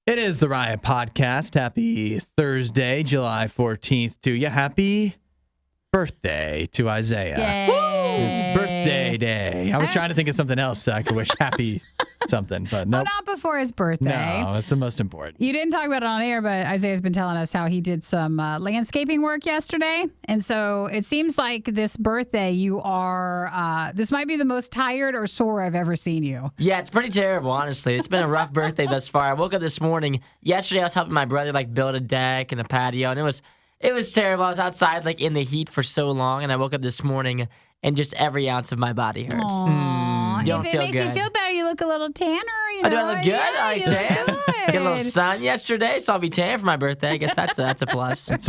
It is the Riot Podcast. Happy Thursday, July 14th to you. Happy birthday to Isaiah. Yay. It's birthday day. I was trying to think of something else so I could wish happy something, but no. Well, not before his birthday. No, it's the most important. You didn't talk about it on air, but Isaiah's been telling us how he did some landscaping work yesterday. And so it seems like this birthday, you are, this might be the most tired or sore I've ever seen you. Yeah, it's pretty terrible, honestly. It's been a rough birthday thus far. I woke up this morning. Yesterday, I was helping my brother build a deck and a patio, and it was terrible. I was outside in the heat for so long, and I woke up this morning and just every ounce of my body hurts. Aww. Don't if feel it makes good. you feel better, you look a little tanner. Do I look good? Yeah, I you tan. look good. Get a little sun yesterday, so I'll be tan for my birthday. I guess that's a plus. It's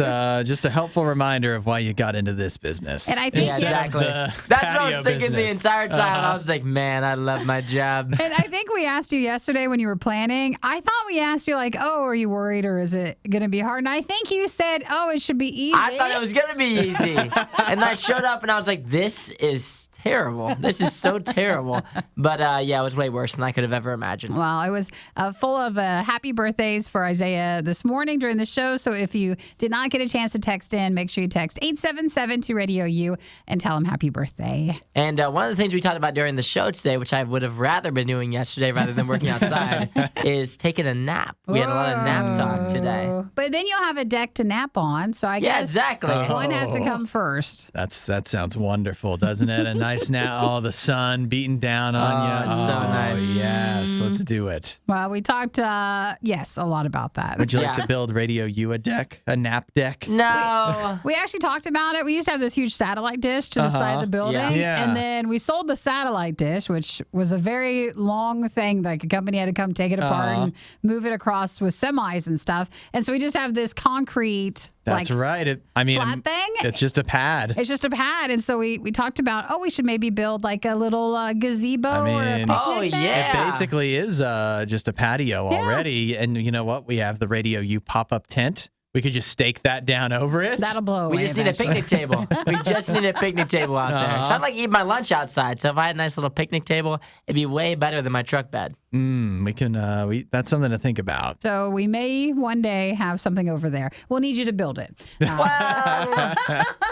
just a helpful reminder of why you got into this business. And I think Yeah, yes- exactly. That's what I was thinking the entire time. I was like, man, I love my job. And I think we asked you yesterday when you were planning. I thought we asked you oh, are you worried or is it going to be hard? And I think you said, oh, it should be easy. I thought it was going to be easy. And I showed up and I was like, this is terrible. This is so terrible. But yeah, it was way worse than I could have ever imagined. Well, it was full of happy birthdays for Isaiah this morning during the show. So if you did not get a chance to text in, make sure you text 877 to Radio U and tell him happy birthday. And one of the things we talked about during the show today, which I would have rather been doing yesterday rather than working outside, is taking a nap. We had a lot of nap talk today. But then you'll have a deck to nap on. So I guess exactly. one has to come first. That sounds wonderful, doesn't it? A nice nap, all the sun beating down on you. It's so nice. Yes, let's do it. Well, we talked, yes, a lot about that. Would you like Yeah. to build Radio U a nap deck? No. We actually talked about it. We used to have this huge satellite dish to the side of the building. Yeah. And then we sold the satellite dish, which was a very long thing. Like a company had to come take it apart and move it across with semis and stuff. And so we just have this concrete, That's right. flat thing. It's just a pad. It's just a pad. And so we talked about, we should maybe build a little gazebo or a picnic thing. yeah. It basically is just a patio already. And you know what? We have the Radio U pop-up tent. We could just stake that down over it. That'll blow away. We just need a picnic table. We just need a picnic table out there. So I'd like to eat my lunch outside. So if I had a nice little picnic table, it'd be way better than my truck bed. We can. That's something to think about. So we may one day have something over there. We'll need you to build it. Well,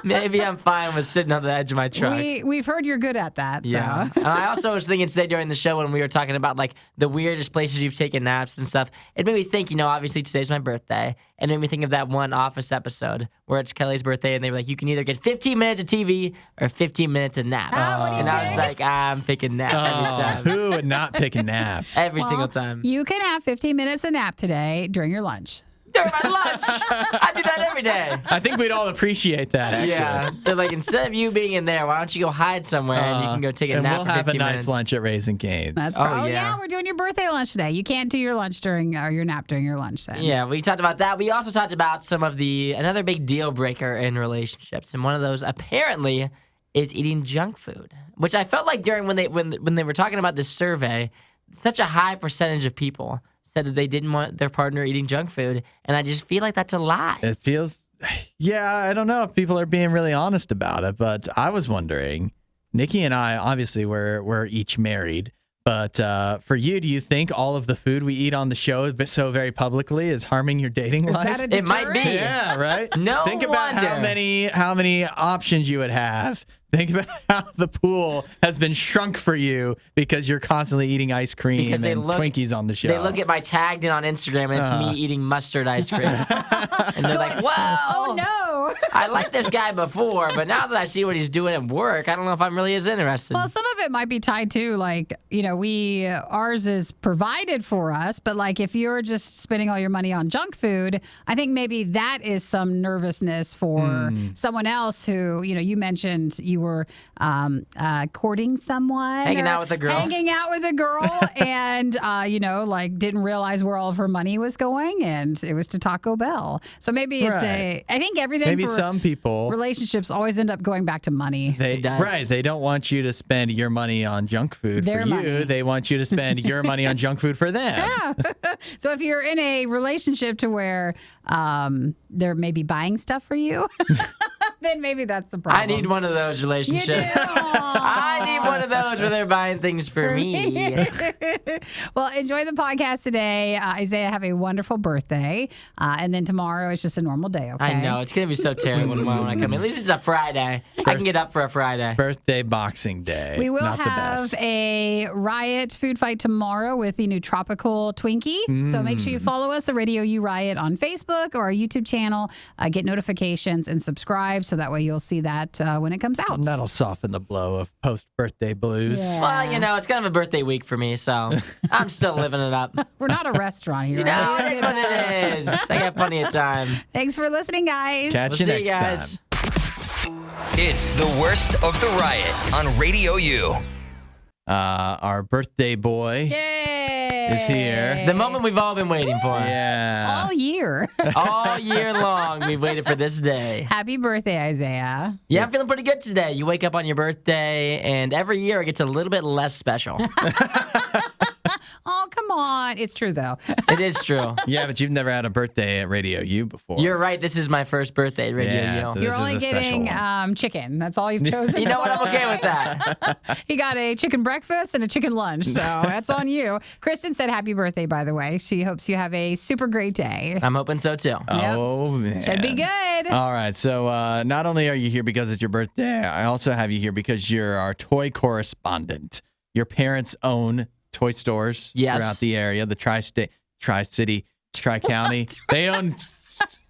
maybe I'm fine with sitting on the edge of my truck. We've heard you're good at that. Yeah. So. And I also was thinking today during the show when we were talking about the weirdest places you've taken naps and stuff, it made me think, obviously today's my birthday, and it made me think of that one Office episode where it's Kelly's birthday and they were like, you can either get 15 minutes of TV or 15 minutes of nap. What do you And I was pick? like, I'm picking nap every time. Who would not pick a nap? Every single time. You can have 15 minutes of nap today during your lunch. During my lunch. I do that every day. I think we'd all appreciate that, actually. Yeah. They're like, instead of you being in there, why don't you go hide somewhere and you can go take a and nap we'll for have 15 a nice minutes. lunch at Raising Cane's. Oh, yeah. yeah, we're doing your birthday lunch today. You can't do your lunch or your nap during your lunch then. Yeah, we talked about that. We also talked about some of another big deal breaker in relationships, and one of those apparently is eating junk food, which I felt like during when they were talking about this survey, such a high percentage of people said that they didn't want their partner eating junk food, and I just feel like that's a lie. It feels, yeah, I don't know if people are being really honest about it, but I was wondering, Nikki and I, obviously, we're each married, but for you, do you think all of the food we eat on the show so very publicly is harming your dating Is life? that a It might be. deterrent? Yeah, right? No Think about how wonder. many options you would have. Think about how the pool has been shrunk for you because you're constantly eating ice cream Because they and look- Twinkies on the show. They look at my tagged in on Instagram, and it's me eating mustard ice cream. And they're like, wow. Oh, no. I liked this guy before, but now that I see what he's doing at work, I don't know if I'm really as interested. Well, some of it might be tied to ours is provided for us, but if you're just spending all your money on junk food, I think maybe that is some nervousness for someone else who, you mentioned you were courting someone. Hanging or out with a girl. Hanging out with a girl and, didn't realize where all of her money was going and it was to Taco Bell. So maybe it's Right. I think everything Maybe for some people, relationships always end up going back to money. they don't want you to spend your money on junk food Their for you. money. They want you to spend your money on junk food for them. So if you're in a relationship to where they're maybe buying stuff for you, Then maybe that's the problem. I need one of those You relationships. do. I need one of those where they're buying things for me. Well, enjoy the podcast today. Isaiah, have a wonderful birthday. And then tomorrow is just a normal day, okay? I know. It's going to be so terrible tomorrow when I come in. At least it's a Friday. I can get up for a Friday. Birthday Boxing Day. We will Not the have best. a Riot food fight tomorrow with the new Tropical Twinkie. So make sure you follow us, the Radio U Riot, on Facebook or our YouTube channel. Get notifications and subscribe so that way you'll see that when it comes out. That'll soften the blow of post-birthday blues. Yeah. Well, you know, it's kind of a birthday week for me, so I'm still living it up. We're not a restaurant here. You know, right? it is what it is. I got plenty of time. Thanks for listening, guys. Catch We'll you see next you guys. time. It's the worst of the riot on Radio U. Our birthday boy Yay! is here. The moment we've all been waiting for. Yeah. All year. All year long, we've waited for this day. Happy birthday, Isaiah. Yeah, I'm feeling pretty good today. You wake up on your birthday, and every year it gets a little bit less special. Oh, come on. It's true, though. It is true. Yeah, but you've never had a birthday at Radio U before. You're right. This is my first birthday at Radio Yeah, U. so You're this only is a special getting one. chicken. That's all you've chosen. You know what? I'm okay with that. He got a chicken breakfast and a chicken lunch, so that's on you. Kristen said happy birthday, by the way. She hopes you have a super great day. I'm hoping so too. Oh, man. Should be good. All right. So not only are you here because it's your birthday, I also have you here because you're our toy correspondent. Your parents own toy stores Yes. throughout the area, the tri-state, tri-city, tri-county. They own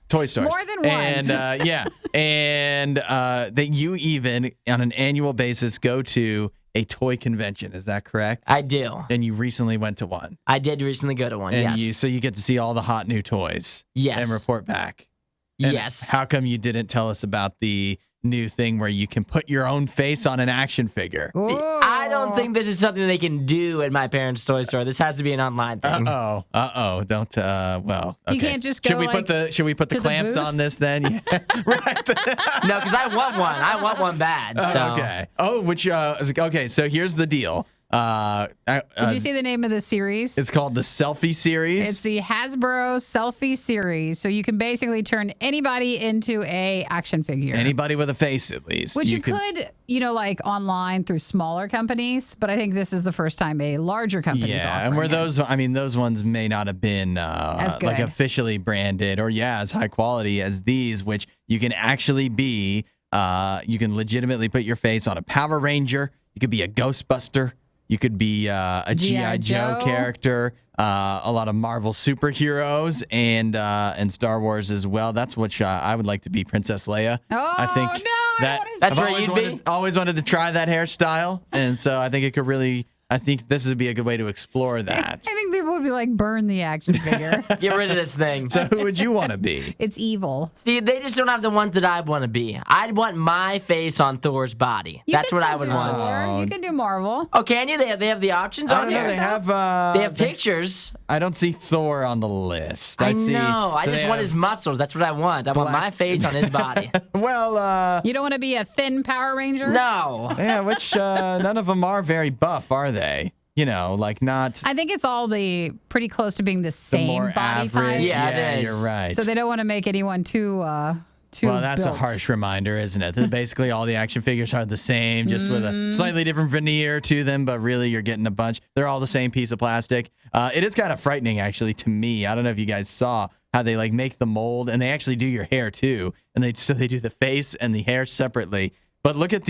toy stores. More than one. And and that you even on an annual basis go to a toy convention. Is that correct? I do. And you recently went to one. I did recently go to one. And Yes. so you get to see all the hot new toys. Yes. And report back. And Yes. How come you didn't tell us about the new thing where you can put your own face on an action figure? Ooh. I don't think this is something they can do at my parents' toy store. This has to be an online thing. Don't well, okay. You can't just go, Should we like, put the to the clamps booth? on this then? Yeah. Right. No, because I want one. I want one bad. So. Okay. Oh, which okay, so here's the deal. Did you see the name of the series? It's called the Selfie Series. It's the Hasbro Selfie Series. So you can basically turn anybody into a action figure. Anybody with a face, at least. Which you could, like online through smaller companies, but I think this is the first time a larger company is Yeah, offering and where it. those ones may not have been As like good. officially branded or as high quality as these, which you can actually be. You can legitimately put your face on a Power Ranger. You could be a Ghostbuster. You could be a G.I. Joe character. A lot of Marvel superheroes and Star Wars as well. That's what I would like to be, Princess Leia. Oh, I think no, I don't that wanna see That's I've where always you'd be? always wanted to try that hairstyle, and so I think it could really. I think this would be a good way to explore that. I think people would be like, burn the action figure. Get rid of this thing. So who would you want to be? It's evil. See, they just don't have the ones that I want to be. I'd want my face on Thor's body. You That's can what I still would do want. Thor. You can do Marvel. Oh, can you? They have the options I on don't know. here. They have They have pictures. I don't see Thor on the list. I see, know. I so just they want have- his muscles. That's what I want. I want Black- my face on his body. Well, You don't want to be a thin Power Ranger? No. yeah, which none of them are very buff, are they? Like not I think it's all pretty close to being the the same more body average. type. Yeah, it is. You're right. So they don't want to make anyone too well, that's built. a harsh reminder, isn't it? That basically all the action figures are the same, just with a slightly different veneer to them, but really you're getting a bunch. They're all the same piece of plastic. It is kind of frightening, actually, to me. I don't know if you guys saw how they make the mold, and they actually do your hair too, and they do the face and the hair separately. But look at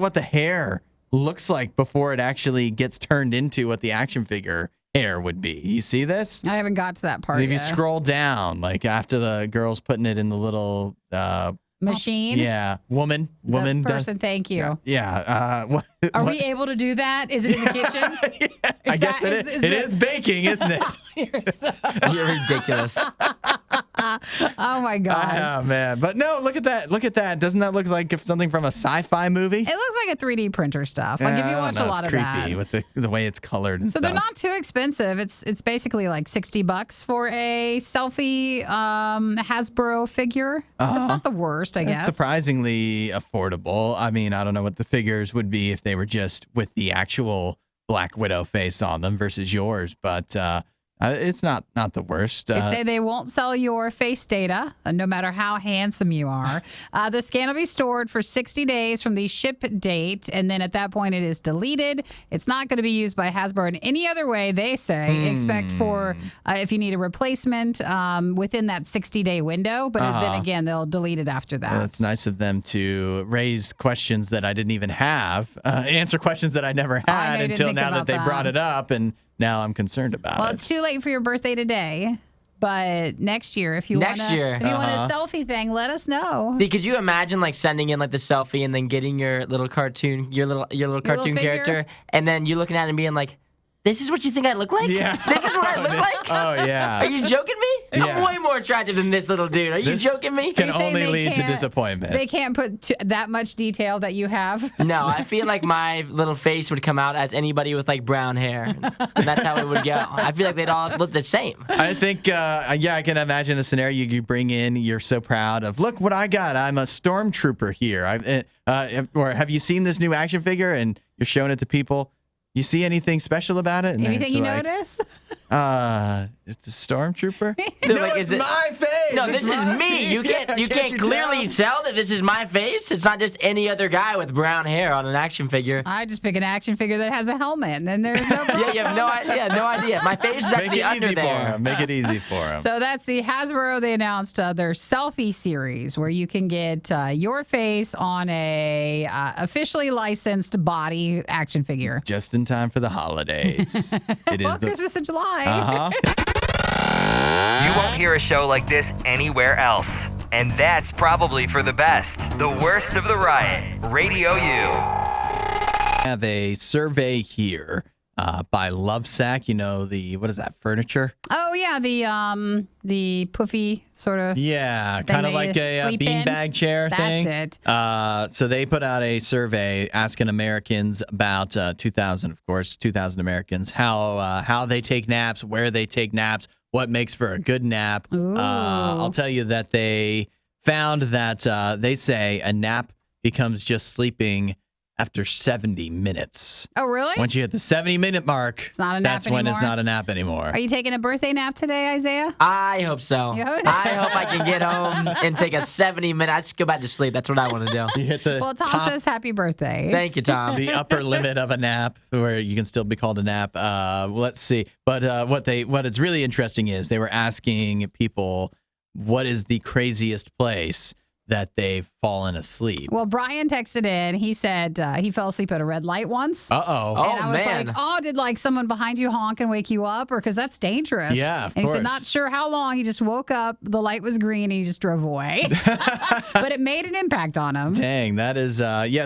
what the hair looks like before it actually gets turned into what the action figure hair would be. You see this? I haven't got to that part If you yet. scroll down, after the girl's putting it in the little Machine? yeah, woman The does. person, thank you. Yeah. Are we able to do that? Is it in the kitchen? I guess it is. It is baking, isn't it? You're ridiculous. Oh my gosh. Oh man, but no, look at that. Look at that. Doesn't that look like something from a sci-fi movie? It looks like a 3D printer stuff. Like if I you don't watch know, a lot it's of creepy that. with the way it's colored and So stuff. they're not too expensive. It's basically like $60 for a selfie Hasbro figure. It's not the worst, I guess. It's surprisingly affordable. I mean, I don't know what the figures would be if they were just with the actual Black Widow face on them versus yours, but It's not the worst. They say they won't sell your face data, no matter how handsome you are. The scan will be stored for 60 days from the ship date, and then at that point it is deleted. It's not going to be used by Hasbro in any other way, they say, except for if you need a replacement within that 60-day window. But then again, they'll delete it after that. It's nice of them to raise questions that I didn't even have, answer questions that I never had until now that they brought it up, and now I'm concerned about it. Well, it's too late for your birthday today, but next year, if you want a selfie thing, let us know. See, could you imagine like sending in like the selfie and then getting your little cartoon, your little cartoon character, and then you looking at it and being like, "This is what you think I look like? Yeah. This is what I look like? Oh yeah. Are you joking me? Yeah. I'm way more attractive than this little dude. Are you joking me?" Can only lead to disappointment. They can't put that much detail that you have. No, I feel like my little face would come out as anybody with like brown hair. And that's how it would go. I feel like they'd all look the same. I think, I can imagine a scenario you bring in. You're so proud of, look what I got. I'm a stormtrooper here. Or have you seen this new action figure? And you're showing it to people. You see anything special about it? And anything you notice? It's a stormtrooper. No, like, it's my face. No, this is me. You can't clearly tell that this is my face. It's not just any other guy with brown hair on an action figure. I just pick an action figure that has a helmet, and then there's no problem. Yeah, you have no idea. My face is actually under there. Make it easy for him. So that's the Hasbro. They announced their Selfie Series, where you can get your face on a officially licensed body action figure. Just in time for the holidays. It is Christmas in July. You won't hear a show like this anywhere else. And that's probably for the best. The worst of the riot. Radio U. I have a survey here by Lovesack. You know, what is that, furniture? Oh, yeah, the puffy sort of. Yeah, kind of like a beanbag chair thing. That's it. So they put out a survey asking Americans about 2,000 Americans, how they take naps, where they take naps, what makes for a good nap. I'll tell you that they found that they say a nap becomes just sleeping after 70 minutes. Oh, really? Once you hit the 70-minute mark, it's not a nap that's when it's not a nap anymore. Are you taking a birthday nap today, Isaiah? I hope so. I hope I can get home and take a 70-minute. I just go back to sleep. That's what I want to do. You hit the Tom says happy birthday. Thank you, Tom. The upper limit of a nap, where you can still be called a nap. Let's see. But what is really interesting is they were asking people, what is the craziest place that they've fallen asleep? Well, Brian texted in. He said he fell asleep at a red light once. Uh-oh. And I was like, did like someone behind you honk and wake you up? Or because that's dangerous. Yeah, of And he course. said not sure how long. He just woke up, the light was green, and he just drove away. But it made an impact on him. Dang, that is,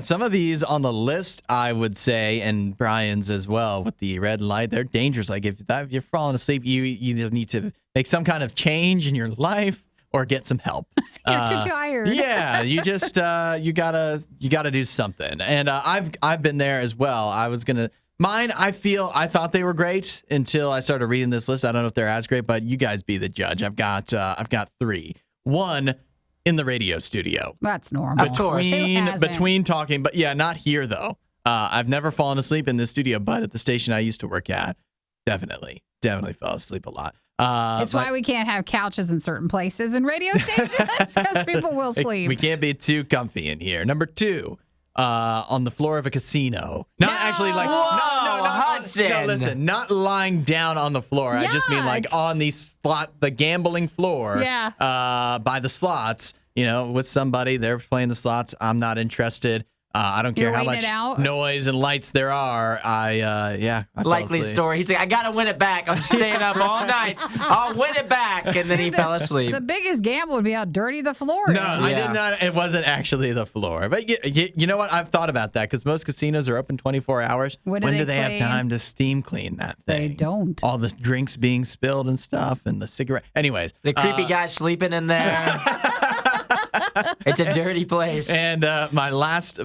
some of these on the list, I would say, and Brian's as well, with the red light, they're dangerous. Like if you're falling asleep, you either need to make some kind of change in your life or get some help. You're too tired. Yeah, you just you gotta do something. And I've been there as well. I was gonna mine. I thought they were great until I started reading this list. I don't know if they're as great, but you guys be the judge. I've got 3. One in the radio studio. That's normal. Of course. Between talking, but yeah, not here though. I've never fallen asleep in this studio, but at the station I used to work at, definitely fell asleep a lot. It's why we can't have couches in certain places in radio stations, because people will sleep. We can't be too comfy in here. Number 2, on the floor of a casino. Not actually like Hudson. No, listen, not lying down on the floor. I just mean like on the gambling floor. Yeah. By the slots. With somebody, they're playing the slots. I'm not interested. I don't care how much noise and lights there are. I Likely story. He's like, I gotta win it back. I'm staying up all night. I'll win it back. And then he fell asleep. The biggest gamble would be how dirty the floor is. No, I did not. It wasn't actually the floor. But you know what? I've thought about that because most casinos are open 24 hours. When do they have time to steam clean that thing? They don't. All the drinks being spilled and stuff and the cigarette. Anyways. The creepy guy sleeping in there. It's a dirty place. And my last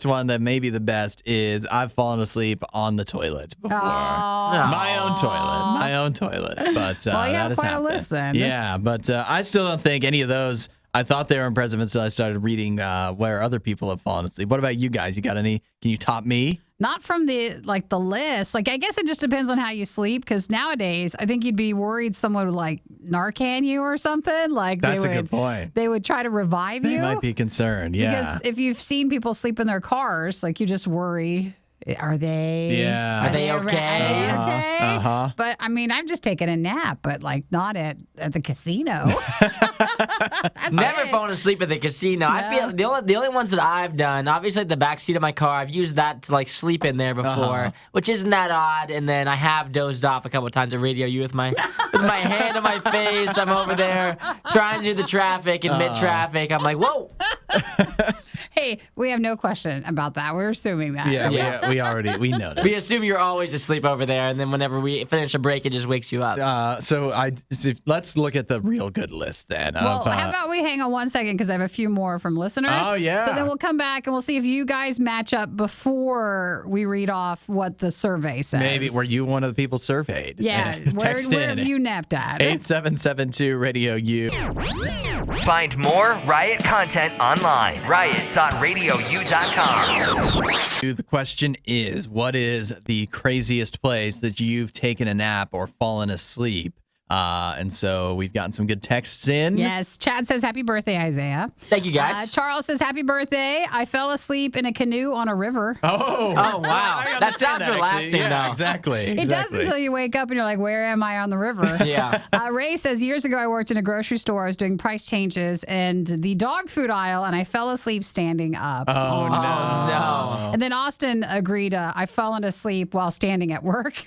one that may be the best is I've fallen asleep on the toilet before. My own toilet. But well, you that have has quite happened. a list then. Yeah, but I still don't think any of those. I thought they were impressive until I started reading where other people have fallen asleep. What about you guys? You got any? Can you top me? Not from the list. Like, I guess it just depends on how you sleep. Because nowadays, I think you'd be worried someone would like Narcan you or something. Like That's a good point. They would try to revive you. You might be concerned. Yeah. Because if you've seen people sleep in their cars, like you just worry. Are they? Yeah. Are they okay? Are they okay? Uh-huh. But I mean, I'm just taking a nap, but like not at the casino. Never fallen asleep at the casino. I feel the only ones that I've done, obviously the back seat of my car, I've used that to like sleep in there before, which isn't that odd. And then I have dozed off a couple of times at RadioU with my hand on my face. I'm over there trying to do the traffic in mid-traffic. I'm like, whoa. Hey, we have no question about that. We're assuming that. Yeah, we noticed. We assume you're always asleep over there, and then whenever we finish a break, it just wakes you up. So let's look at the real good list then. Well, how about we hang on 1 second because I have a few more from listeners. Oh, yeah. So then we'll come back and we'll see if you guys match up before we read off what the survey says. Maybe were you one of the people surveyed? Yeah. Text where in have you napped at? 8772 Radio U. Find more Riot content online. Riot.radiou.com. The question is, what is the craziest place that you've taken a nap or fallen asleep? And so we've gotten some good texts in. Yes. Chad says, happy birthday, Isaiah. Thank you, guys. Charles says, happy birthday. I fell asleep in a canoe on a river. Oh, wow. I That sounds understand relaxing, actually. Yeah, though. Exactly. It does until you wake up and you're like, where am I on the river? Yeah. Ray says, years ago, I worked in a grocery store. I was doing price changes and the dog food aisle, and I fell asleep standing up. Oh, no. And then Austin agreed, I've fallen asleep while standing at work.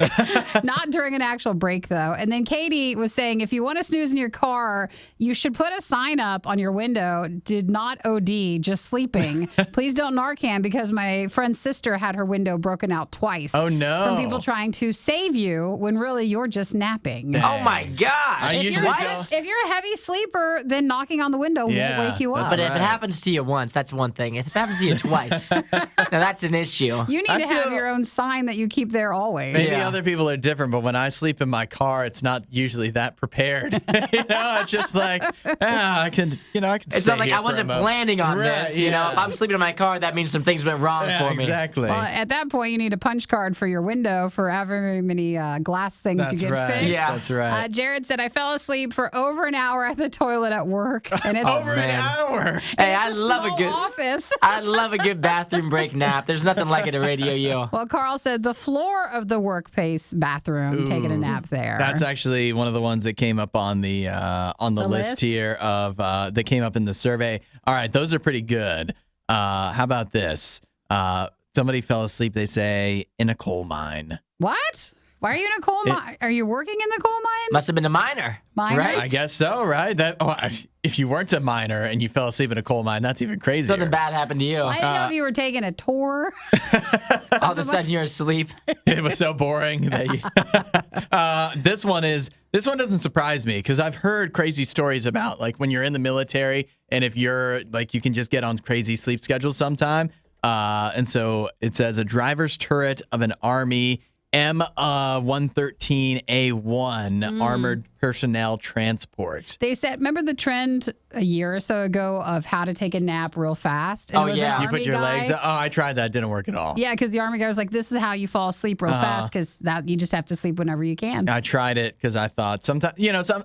Not during an actual break, though. And then Katie was saying, if you want to snooze in your car, you should put a sign up on your window, did not OD, just sleeping. Please don't Narcan, because my friend's sister had her window broken out twice. Oh, no. From people trying to save you when really you're just napping. Oh, my gosh. If you're a heavy sleeper, then knocking on the window won't wake you up. But if it happens to you once, that's one thing. If it happens to you twice, now that's an issue. You need to have your own sign that you keep there always. Maybe other people are different, but when I sleep in my car, it's not usually that prepared. It's just like, I can It's stay not like here I for a wasn't moment. planning on this. You know, if I'm sleeping in my car, that means some things went wrong for me. Exactly. Well, at that point, you need a punch card for your window for however many glass things you That's get right. fixed. Yeah. That's right. Jared said, I fell asleep for over an hour at the toilet at work. And it's Over an hour. Hey, I it's love a small good office. I love a good bathroom break nap. There's nothing like it at Radio U. Well, Carl said the floor of the workplace bathroom, taking a nap there. That's actually one of the ones that came up on the list here of that came up in the survey. All right, those are pretty good. How about this? Somebody fell asleep, they say, in a coal mine. What? Why are you in a coal mine? Are you working in the coal mine? Must have been a miner. Miner? Right? I guess so, right? If you weren't a miner and you fell asleep in a coal mine, that's even crazier. Something bad happened to you. I didn't know if you were taking a tour. All of a sudden you're asleep. It was so boring. That this one doesn't surprise me because I've heard crazy stories about like when you're in the military and if you're like you can just get on crazy sleep schedules sometime. And so it says a driver's turret of an Army M113A1 armored personnel transport. They said, remember the trend a year or so ago of how to take a nap real fast? And Oh, it was yeah. an You put Army your guy. legs. Oh, I tried that. Didn't work at all. Yeah, because the Army guy was like, this is how you fall asleep real fast because that you just have to sleep whenever you can. I tried it because I thought sometimes,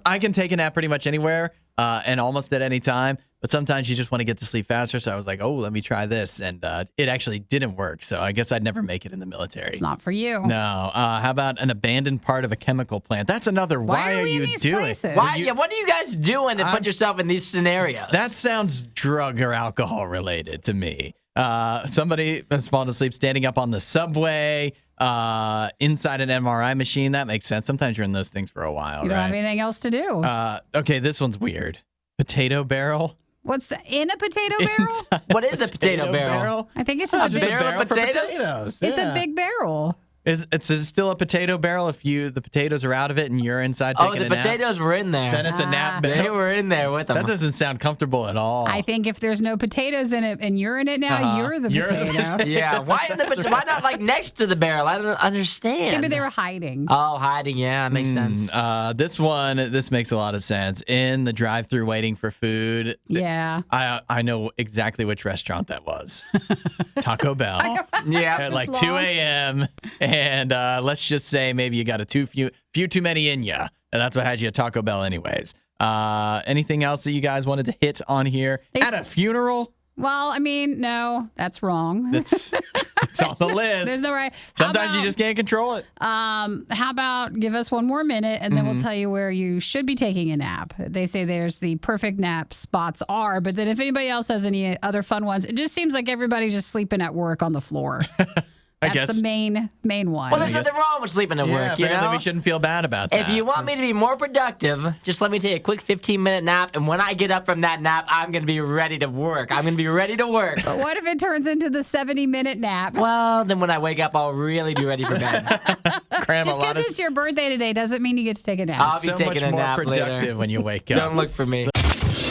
I can take a nap pretty much anywhere and almost at any time. But sometimes you just want to get to sleep faster. So I was like, oh, let me try this. And it actually didn't work. So I guess I'd never make it in the military. It's not for you. No. How about an abandoned part of a chemical plant? That's another. Why are we in you these doing? places? Why? What are you guys doing to put yourself in these scenarios? That sounds drug or alcohol related to me. Somebody has fallen asleep standing up on the subway, inside an MRI machine. That makes sense. Sometimes you're in those things for a while, You don't right? have anything else to do. Okay, this one's weird. Potato barrel. What's in a potato barrel? Inside What is a potato barrel? I think it's just a big barrel of for potatoes? potatoes. It's Yeah. a big barrel. Is it still a potato barrel if the potatoes are out of it and you're inside taking a nap? Oh, the potatoes were in there. Then it's a nap barrel. They were in there with them. That doesn't sound comfortable at all. I think if there's no potatoes in it and you're in it now, you're the potato. Yeah, why not like next to the barrel? I don't understand. Maybe they were hiding. Oh, hiding. Yeah, makes sense. This makes a lot of sense. In the drive-thru waiting for food. Yeah. I know exactly which restaurant that was. Taco Bell. Yeah. At like 2 a.m. And let's just say maybe you got a few too many in ya. And that's what had you at Taco Bell anyways. Anything else that you guys wanted to hit on here? At a funeral? Well, I mean, no, that's wrong. It's on the list. There's no right. Sometimes you just can't control it. How about give us one more minute and then we'll tell you where you should be taking a nap. They say there's the perfect nap spots are, but then if anybody else has any other fun ones, it just seems like everybody's just sleeping at work on the floor. That's the main one. Well, there's nothing wrong with sleeping at work, you know? We shouldn't feel bad about that. If you want me to be more productive, just let me take a quick 15-minute nap, and when I get up from that nap, I'm going to be ready to work. But what if it turns into the 70-minute nap? Well, then when I wake up, I'll really be ready for bed. Just because it's your birthday today doesn't mean you get to take a nap. I'll be taking a nap more productive later. when you wake up. Don't look for me.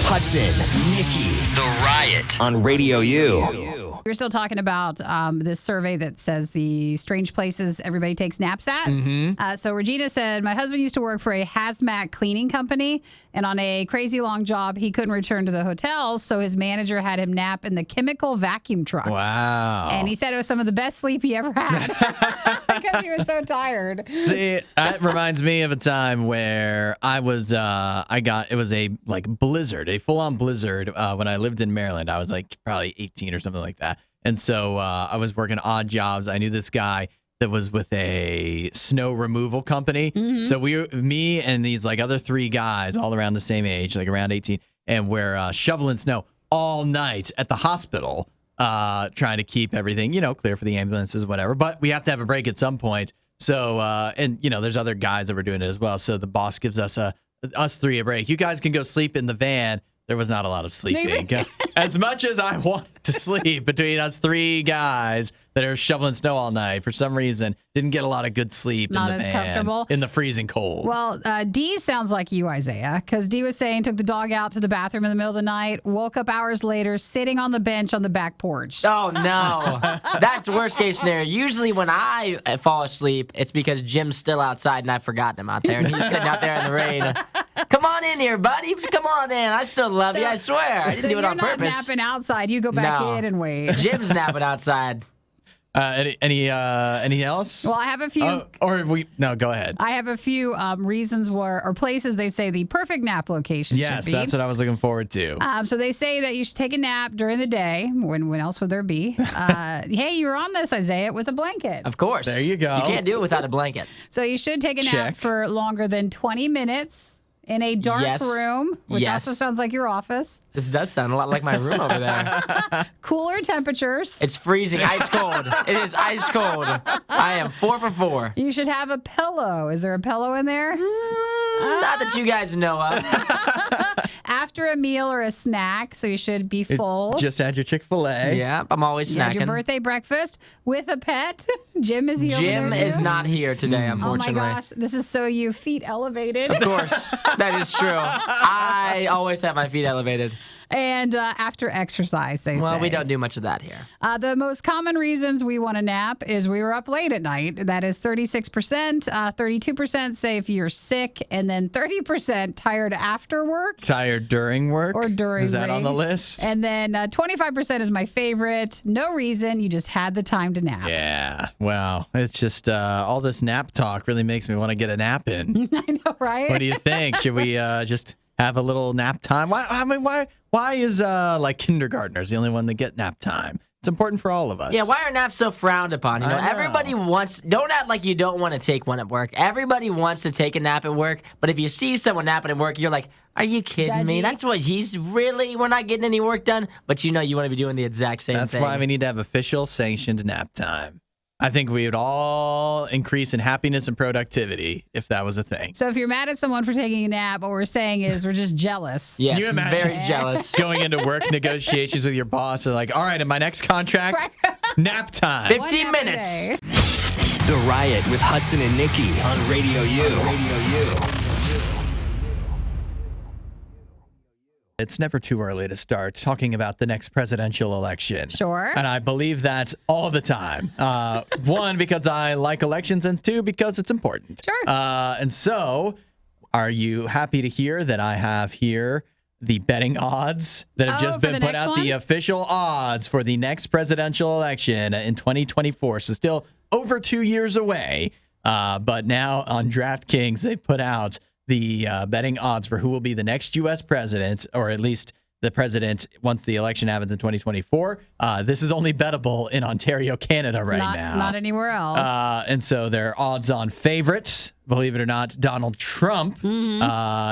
Hudson, Nikki, The Riot on Radio U. We're still talking about this survey that says the strange places everybody takes naps at. So Regina said, my husband used to work for a hazmat cleaning company, and on a crazy long job, he couldn't return to the hotels, so his manager had him nap in the chemical vacuum truck. Wow. And he said it was some of the best sleep he ever had because he was so tired. See, that reminds me of a time where it was a blizzard, a full-on blizzard when I lived in Maryland. I was like probably 18 or something like that. And so I was working odd jobs. I knew this guy that was with a snow removal company. So me and these like other 3 guys all around the same age, like around 18, and we're shoveling snow all night at the hospital, trying to keep everything, clear for the ambulances, whatever. But we have to have a break at some point. So, there's other guys that were doing it as well. So the boss gives us 3 a break. You guys can go sleep in the van. There was not a lot of sleeping. As much as I wanted to sleep between us 3 guys that are shoveling snow all night, for some reason, didn't get a lot of good sleep Not in the as van, comfortable. in the freezing cold. Well, Dee sounds like you, Isaiah, because Dee was saying took the dog out to the bathroom in the middle of the night, woke up hours later, sitting on the bench on the back porch. Oh, no. That's worst case scenario. Usually when I fall asleep, it's because Jim's still outside and I've forgotten him out there. And he's sitting out there in the rain. Come on in here, buddy. Come on in. I still love you. I swear. I didn't do it on purpose. You're not napping outside. You go back in and wait. Jim's napping outside. Any else? Well, I have a few. No, go ahead. I have a few reasons or places they say the perfect nap location Yes, should be. that's what I was looking forward to. So they say that you should take a nap during the day. When else would there be? Hey, you were on this, Isaiah, with a blanket. Of course. There you go. You can't do it without a blanket. So you should take a nap Check. for longer than 20 minutes. In a dark room, which also sounds like your office. This does sound a lot like my room over there. Cooler temperatures. It's freezing, ice cold. It is ice cold. I am 4 for 4. You should have a pillow. Is there a pillow in there? Not that you guys know of. After a meal or a snack, so you should be full. Just had your Chick-fil-A. Yeah, I'm always You had snacking. your birthday breakfast with a pet. Jim, is he over there Jim too? is not here today, Oh unfortunately. my gosh, this is so you feet elevated. Of course, that is true. I always have my feet elevated. And after exercise, they say. Well, we don't do much of that here. The most common reasons we want to nap is we were up late at night. That is 36%. 32% say if you're sick, and then 30% tired after work. Tired during work? Or during Is that on the rig. list? And then 25% is my favorite. No reason. You just had the time to nap. Yeah. Well, it's just all this nap talk really makes me want to get a nap in. I know, right? What do you think? Should we just have a little nap time? Why is like kindergartners the only one that get nap time? It's important for all of us. Yeah, why are naps so frowned upon? You know, I know. everybody wants, don't act like you don't want to take one at work. Everybody wants to take a nap at work, but if you see someone napping at work, you're like, are you kidding me? Judgy. That's what we're not getting any work done, but you know you want to be doing the exact same That's thing. why we need to have official sanctioned nap time. I think we would all increase in happiness and productivity if that was a thing. So if you're mad at someone for taking a nap, what we're saying is we're just jealous. Yes, Can you imagine? very jealous. Going into work negotiations with your boss, are like, all right, in my next contract, nap time. 15 One nap a minutes. day. The Riot with Hudson and Nikki on Radio U. It's never too early to start talking about the next presidential election. Sure. And I believe that all the time. One, because I like elections, and two, because it's important. Sure. And so, are you happy to hear that I have here the betting odds that have just been put out, the official odds for the next presidential election in 2024? So still over 2 years away. But now on DraftKings, they put out the betting odds for who will be the next U.S. president, or at least the president once the election happens in 2024. This is only bettable in Ontario, Canada now. Not anywhere else. And so their odds on favorite, believe it or not, Donald Trump.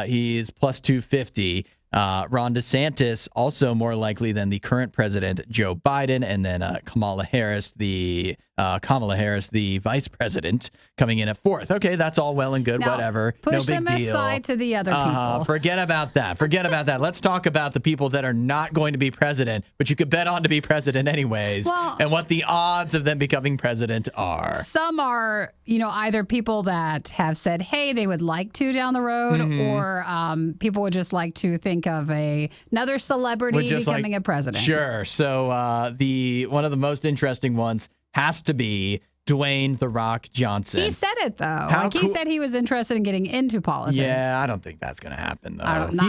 He's plus 250. Ron DeSantis, also more likely than the current president, Joe Biden, and then Kamala Harris, the vice president, coming in at fourth. Okay, that's all well and good, now, whatever. Push no big them deal. aside to the other people. Forget about that. Let's talk about the people that are not going to be president, but you could bet on to be president anyways, and what the odds of them becoming president are. Some are, either people that have said, hey, they would like to down the road, or people would just like to think of another celebrity becoming a president. Sure. So one of the most interesting ones has to be Dwayne "The Rock" Johnson. He said it though. He said he was interested in getting into politics. Yeah, I don't think that's going to happen though. I don't know.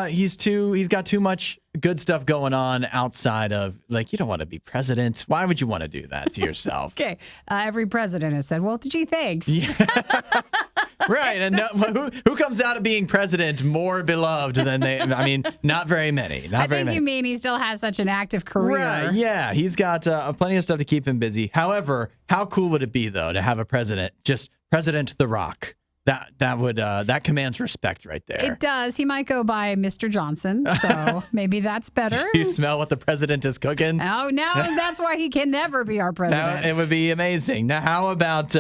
He's got too much good stuff going on outside of, you don't want to be president. Why would you want to do that to yourself? Okay. Every president has said, well, gee, thanks. Yeah. Right. And who comes out of being president more beloved than they? I mean, not very many. I think you mean he still has such an active career. Right. Yeah. He's got plenty of stuff to keep him busy. However, how cool would it be, though, to have a president, just President The Rock? That commands respect right there. It does. He might go by Mr. Johnson, so maybe that's better. You smell what the president is cooking? Oh, no, that's why he can never be our president. It would be amazing. Now, how about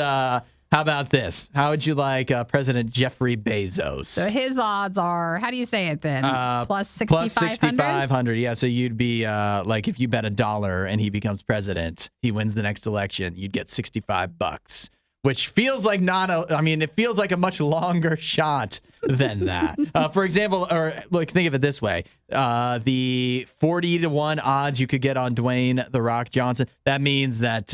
this? How would you like President Jeffrey Bezos? So his odds are, how do you say it then? Plus 6,500? Plus 6,500. Yeah, so you'd be if you bet $1 and he becomes president, he wins the next election, you'd get $65. Which feels like it feels like a much longer shot than that. For example, think of it this way. The 40-1 odds you could get on Dwayne "The Rock" Johnson, that means that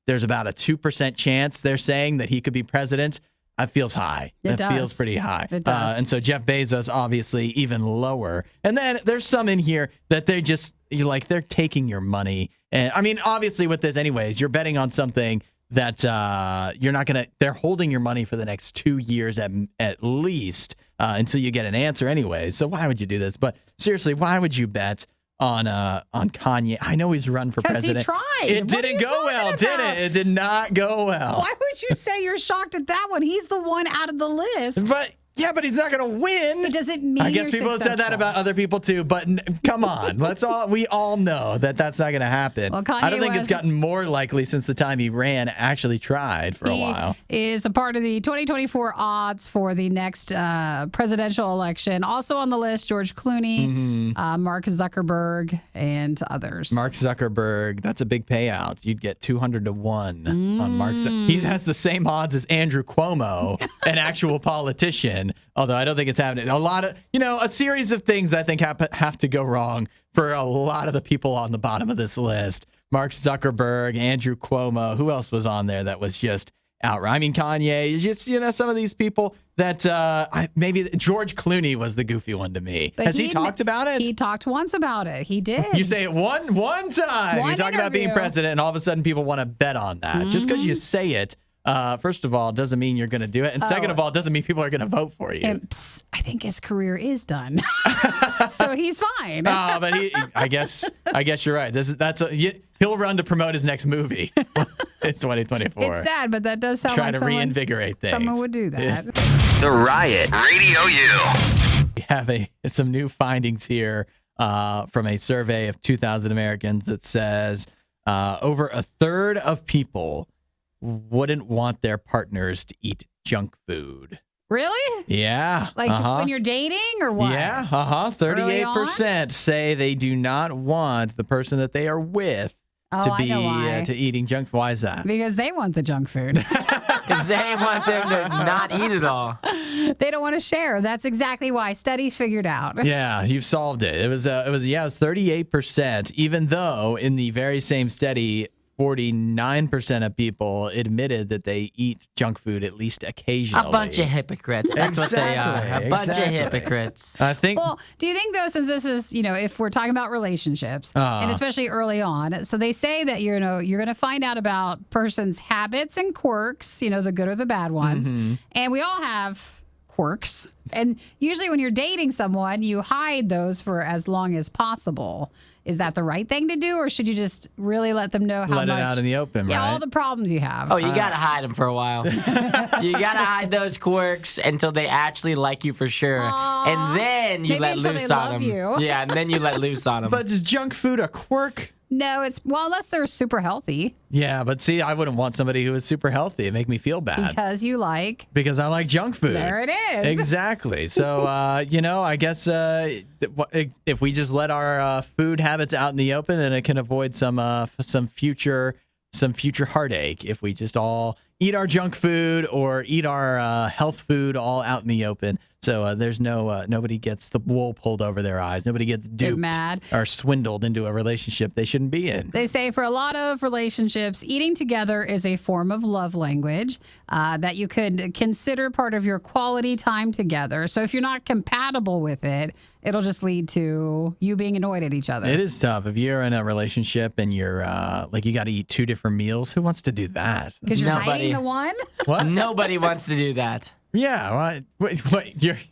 there's about a 2% chance, they're saying, that he could be president. That feels high. That feels pretty high. It does. And so Jeff Bezos, obviously, even lower. And then there's some in here that they just, they're taking your money. And I mean, obviously with this anyways, you're betting on something that they're holding your money for the next 2 years at least until you get an answer anyway. So why would you do this? But seriously, why would you bet on Kanye? I know he's run for president. He tried. It didn't go well, did it? It did not go well. Why would you say you're shocked at that one? He's the one out of the list. But he's not going to win. It doesn't mean I guess people have said that about other people too, but come on. We all know that that's not going to happen. Well, Kanye I don't think it's gotten more likely since the time he actually tried for a while. He is a part of the 2024 odds for the next presidential election. Also on the list, George Clooney, Mark Zuckerberg, and others. Mark Zuckerberg, that's a big payout. You'd get 200-1 on Mark Zuckerberg. He has the same odds as Andrew Cuomo, an actual politician. Although I don't think it's happening. A lot of, a series of things I think have to go wrong for a lot of the people on the bottom of this list. Mark Zuckerberg, Andrew Cuomo, who else was on there that was just outright? I mean, Kanye, just, some of these people that maybe George Clooney was the goofy one to me. But Has he talked about it? He talked once about it. He did. You say it one time. You talk about being president, and all of a sudden people want to bet on that. Just because you say it. First of all, doesn't mean you're going to do it. And second of all, doesn't mean people are going to vote for you. I think his career is done. So he's fine. But I guess you're right. He'll run to promote his next movie. It's 2024. It's sad, but that does sound Trying to reinvigorate things. Someone would do that. The Riot, Radio U. We have some new findings here from a survey of 2,000 Americans that says over a third of people wouldn't want their partners to eat junk food. Really? Yeah. When you're dating or what? Yeah. 38% say they do not want the person that they are with Oh, I know why. to eating junk food. Why is that? Because they want the junk food. Because they want them to not eat it all. They don't want to share. That's exactly why. Studies figured out. Yeah, you've solved it. It was 38%, even though in the very same study, 49% of people admitted that they eat junk food at least occasionally. A bunch of hypocrites. That's what they are. A bunch of hypocrites. I think. Well, do you think, though, since this is, if we're talking about relationships, and especially early on, so they say that, you're going to find out about person's habits and quirks, the good or the bad ones. Mm-hmm. And we all have quirks. And usually when you're dating someone, you hide those for as long as possible. Is that the right thing to do, or should you just really let them know how much? Let it out in the open, right? all the problems you have. Oh, you got to hide them for a while. You got to hide those quirks until they actually like you for sure. And then you Maybe let until loose they on love them. you. Yeah, and then you let loose on them. But is junk food a quirk? No, unless they're super healthy. Yeah, but see, I wouldn't want somebody who is super healthy. It make me feel bad. Because I like junk food. There it is. Exactly. So, I guess if we just let our food habits out in the open, then it can avoid some future heartache. If we just all eat our junk food or eat our health food all out in the open. So there's nobody gets the wool pulled over their eyes. Nobody gets duped mad. or swindled into a relationship they shouldn't be in. They say for a lot of relationships, eating together is a form of love language that you could consider part of your quality time together. So if you're not compatible with it, it'll just lead to you being annoyed at each other. It is tough. If you're in a relationship and you're you got to eat two different meals, who wants to do that? Because you're hiding the one? What? Nobody wants to do that. Yeah, what?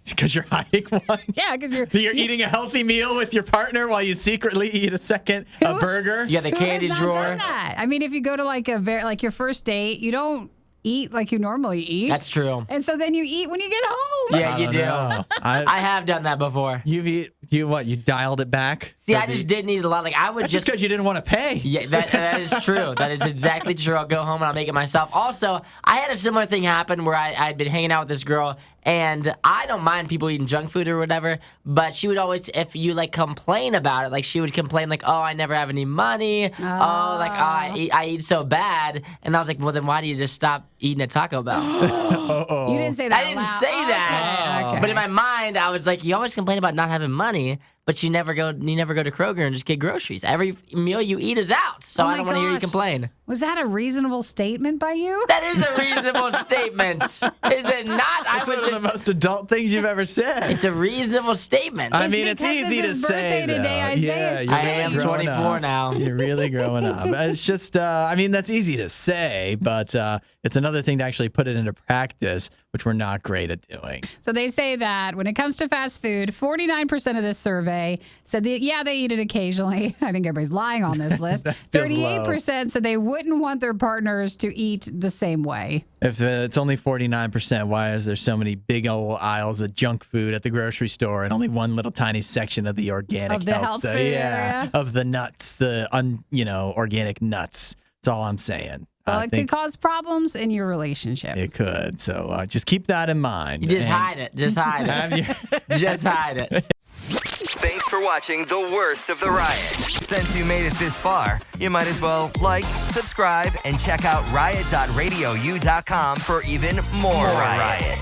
Because you're hiding one? Yeah, because you're eating a healthy meal with your partner while you secretly eat a burger. Yeah, the candy Who has drawer. not done that? I mean, if you go to your first date, you don't eat like you normally eat. That's true. And so then you eat when you get home. Yeah, you do. I have done that before. You dialed it back? See, I just didn't eat a lot. That's just because you didn't want to pay. Yeah, that is true. That is exactly true. I'll go home and I'll make it myself. Also, I had a similar thing happen where I'd been hanging out with this girl, and I don't mind people eating junk food or whatever, but she would always, if you complain about it, she would complain oh, I never have any money. I eat so bad. And I was like, well, then why do you just stop eating at Taco Bell? You didn't say that. I didn't say that. Okay. But in my mind, I was like, you always complain about not having money, but you never go to Kroger and just get groceries. Every meal you eat is out, so I don't want to hear you complain. Was that a reasonable statement by you? That is a reasonable statement. Is it not? That's one of the most adult things you've ever said. It's a reasonable statement. I mean, it's easy to say, though. I am 24 now. You're really growing up. It's just, that's easy to say, but it's another thing to actually put it into practice, which we're not great at doing. So they say that when it comes to fast food, 49% of this survey said they eat it occasionally. I think everybody's lying on this list. 38% said they wouldn't want their partners to eat the same way. If it's only 49%, why is there so many big old aisles of junk food at the grocery store and only one little tiny section of the organic health stuff? food area? Of the nuts, the organic nuts. That's all I'm saying. Well, it could cause problems in your relationship. It could. So just keep that in mind. You just hide it. Just hide it. Just hide it. Thanks for watching the worst of the riot. Since you made it this far, you might as well subscribe, and check out riot.radiou.com for even more riot.